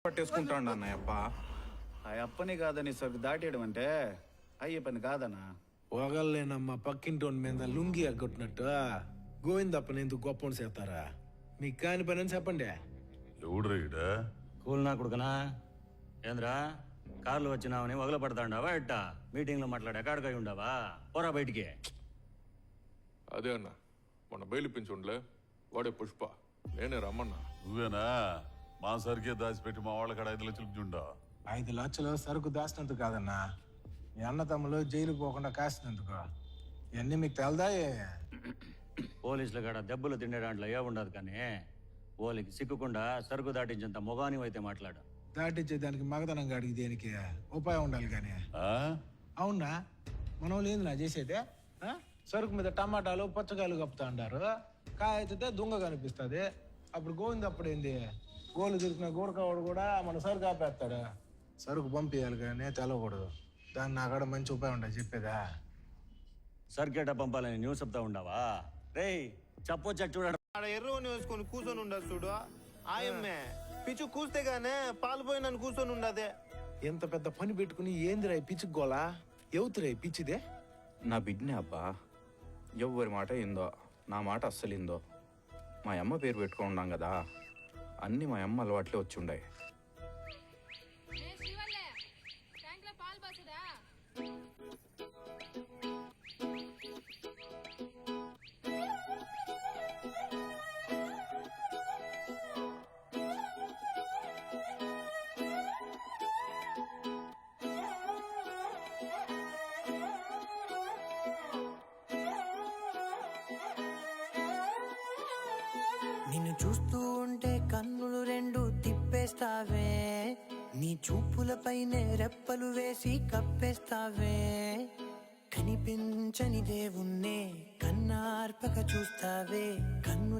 పట్టేసుకుంటాడు అన్నయ్యప్ప. ఆ అప్పని కాదని సరుకు దాటేయడం అంటే అయ్యే పని కాదన్నా. పొగల్లేనమ్మా పక్కింటోని మీద లుంగి ఎగ్గొట్టినట్టు గోవిందప్పని ఎందుకు గొప్పని చేస్తారా? మీకు కాని పని అని చెప్పండి. ఎవడ్రా కూల్ నా కొడుకనా? ఏంద్రా కార్లు వచ్చినావని వగల పడతాండావా ఎట్టా? మీటింగ్ లో మాట్లాడే కాడకాయ ఉండవా? పోరా బయటికి. అదే అన్న మన బయలుపించుండలే వాడే పుష్ప, నేనే రమ్మన్నా. నువ్వేనా? మా సరికే దాచిపెట్టి మా వాళ్ళ కాడ 5 లక్షలు జుండా. 5 లక్షలు సరుకు దాచినందుకు కాదన్నా, మీ అన్న తమ్ములు జైలుకు పోకుండా కాసినందుకు. ఇవన్నీ మీకు తెలదా? పోలీసుల కాడ దెబ్బలు తిండే దాంట్లో ఏ ఉండదు, కానీ ఓలికి సిక్కుకుండా సరుకు దాటించేంత మొగాని అయితే మాట్లాడు. దాటిచ్చే దానికి మగతనం గాడికి దేనికి ఉపాయం ఉండాలి కానీ. ఆ? అవునా? మన వాళ్ళు ఏంది నా చేసేదే? సరుకు మీద టమాటాలు పచ్చకాయలు కప్పుతా అంటారు, కాయ అయితే దొంగ కనిపిస్తుంది. అప్పుడు గోవిందప్పుడు ఏంది, గోలు దొరికిన గోడకావాడు కూడా మన సరుకు ఆపేస్తాడు. సరుకు పంపించాలి కానీ తెలవకూడదు. దాన్ని నా కాడ మంచి ఉపాయం ఉండదు చెప్పేదా? సర్కేట పంపాలని న్యూస్ చెప్తా ఉండవా? రేయ్ చెప్పొచ్చా చూడ. ఆడ ఎర్రని వేసుకొని కూర్చొని ఉండదు చూడు ఆయమ్మే. పిచ్చు కూస్తే గానే పాలు పోయినని కూర్చొని ఉండదే. ఎంత పెద్ద పని పెట్టుకుని ఏందిరా పిచ్చుకోలా? ఎవతురా పిచ్చిదే? నా బిడ్డనే అబ్బా. ఎవ్వరి మాట ఏందో, నా మాట అస్సలిందో. మా అమ్మ పేరు పెట్టుకున్నాం కదా, అన్నీ మా అమ్మ అలవాట్లే వచ్చి ఉండాయి. నిన్ను చూస్తూ ఉంటే కన్నులు 2 తిప్పేస్తావే, నీ చూపులపైనే రెప్పలు వేసి కప్పేస్తావే. కనిపించని దేవుణ్ణే కన్నార్పక చూస్తావే, కన్నుల